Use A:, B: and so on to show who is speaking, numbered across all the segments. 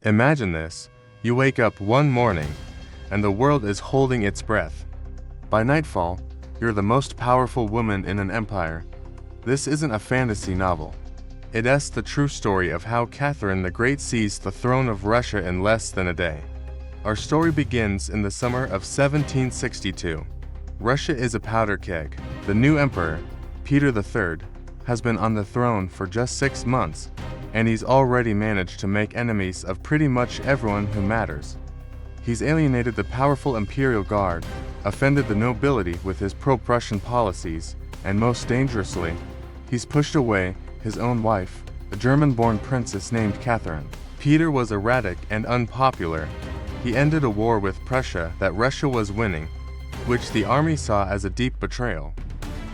A: Imagine this. You wake up one morning, and the world is holding its breath. By nightfall, you're the most powerful woman in an empire. This isn't a fantasy novel. It's the true story of how Catherine the Great seized the throne of Russia in less than a day. Our story begins in the summer of 1762. Russia is a powder keg. The new emperor, Peter III, has been on the throne for just 6 months, and he's already managed to make enemies of pretty much everyone who matters. He's alienated the powerful imperial guard, offended the nobility with his pro-Prussian policies, and most dangerously, he's pushed away his own wife, a German-born princess named Catherine. Peter was erratic and unpopular. He ended a war with Prussia that Russia was winning, which the army saw as a deep betrayal.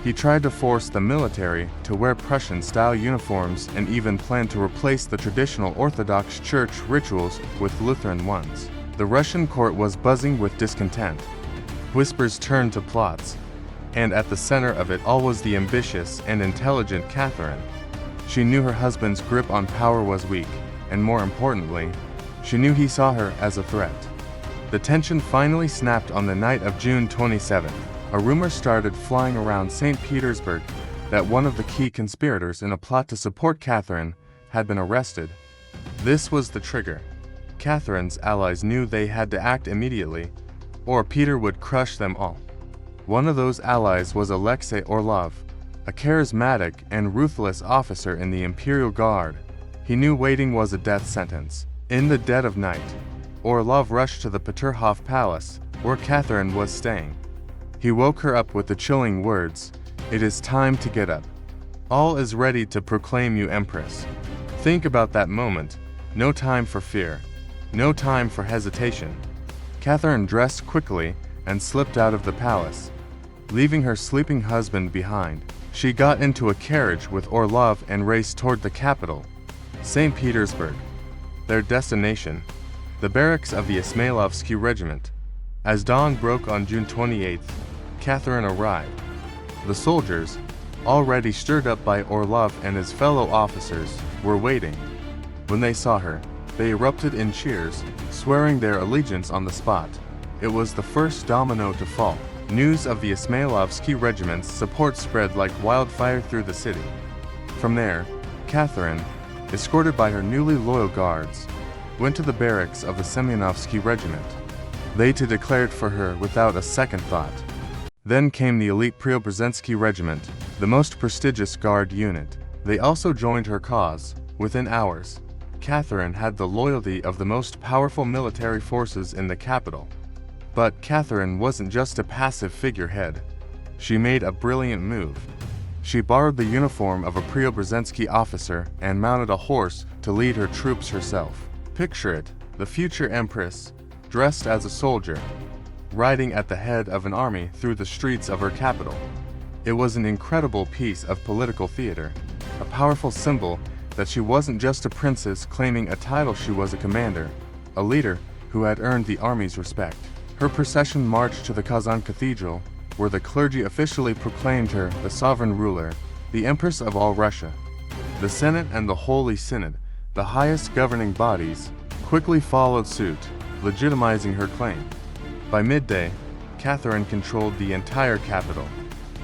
A: He tried to force the military to wear Prussian-style uniforms and even planned to replace the traditional Orthodox Church rituals with Lutheran ones. The Russian court was buzzing with discontent. Whispers turned to plots, and at the center of it all was the ambitious and intelligent Catherine. She knew her husband's grip on power was weak, and more importantly, she knew he saw her as a threat. The tension finally snapped on the night of June 27th. A rumor started flying around Saint Petersburg that one of the key conspirators in a plot to support Catherine had been arrested. This was the trigger. Catherine's allies knew they had to act immediately, or Peter would crush them all. One of those allies was Alexei Orlov, a charismatic and ruthless officer in the Imperial Guard. He knew waiting was a death sentence. In the dead of night, Orlov rushed to the Peterhof Palace, where Catherine was staying. He woke her up with the chilling words, "It is time to get up. All is ready to proclaim you empress." Think about that moment. No time for fear. No time for hesitation. Catherine dressed quickly and slipped out of the palace, leaving her sleeping husband behind. She got into a carriage with Orlov and raced toward the capital, St. Petersburg. Their destination, the barracks of the Ismailovsky Regiment. As dawn broke on June 28th, Catherine arrived. The soldiers, already stirred up by Orlov and his fellow officers, were waiting. When they saw her, they erupted in cheers, swearing their allegiance on the spot. It was the first domino to fall. News of the Ismailovsky Regiment's support spread like wildfire through the city. From there, Catherine, escorted by her newly loyal guards, went to the barracks of the Semyonovsky Regiment. They too declared for her without a second thought. Then came the elite Preobrazhensky Regiment, the most prestigious guard unit. They also joined her cause. Within hours, Catherine had the loyalty of the most powerful military forces in the capital. But Catherine wasn't just a passive figurehead. She made a brilliant move. She borrowed the uniform of a Preobrazhensky officer and mounted a horse to lead her troops herself. Picture it, the future empress, dressed as a soldier, riding at the head of an army through the streets of her capital. It was an incredible piece of political theater, a powerful symbol that she wasn't just a princess claiming a title, she was a commander, a leader who had earned the army's respect. Her procession marched to the Kazan Cathedral, where the clergy officially proclaimed her the sovereign ruler, the empress of all Russia. The Senate and the Holy Synod, the highest governing bodies, quickly followed suit, legitimizing her claim. By midday, Catherine controlled the entire capital.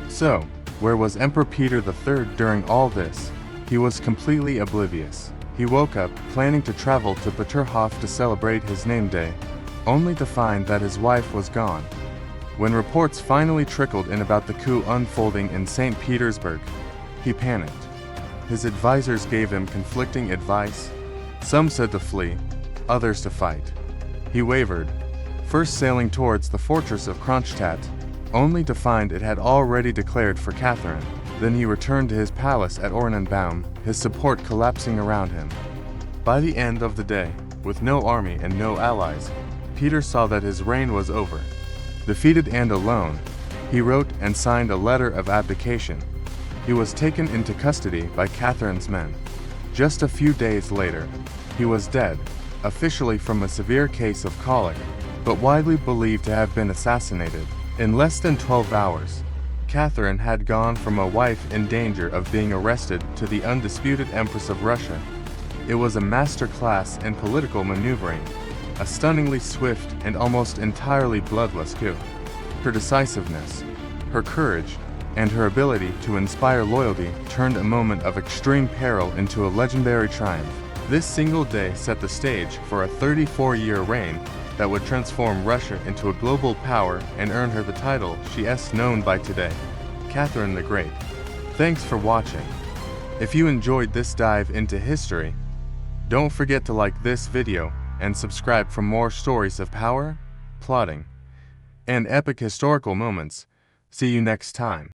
A: So, where was Emperor Peter III during all this? He was completely oblivious. He woke up planning to travel to Peterhof to celebrate his name day, only to find that his wife was gone. When reports finally trickled in about the coup unfolding in St. Petersburg, he panicked. His advisors gave him conflicting advice. Some said to flee, others to fight. He wavered, first sailing towards the fortress of Kronstadt, only to find it had already declared for Catherine. Then he returned to his palace at Oranienbaum, his support collapsing around him. By the end of the day, with no army and no allies, Peter saw that his reign was over. Defeated and alone, he wrote and signed a letter of abdication. He was taken into custody by Catherine's men. Just a few days later, he was dead, officially from a severe case of colic, but widely believed to have been assassinated. In less than 12 hours, Catherine had gone from a wife in danger of being arrested to the undisputed Empress of Russia. It was a masterclass in political maneuvering, a stunningly swift and almost entirely bloodless coup. Her decisiveness, her courage, and her ability to inspire loyalty turned a moment of extreme peril into a legendary triumph. This single day set the stage for a 34-year reign that would transform Russia into a global power and earn her the title she is known by today, Catherine the Great. Thanks for watching. If you enjoyed this dive into history, don't forget to like this video and subscribe for more stories of power, plotting, and epic historical moments. See you next time.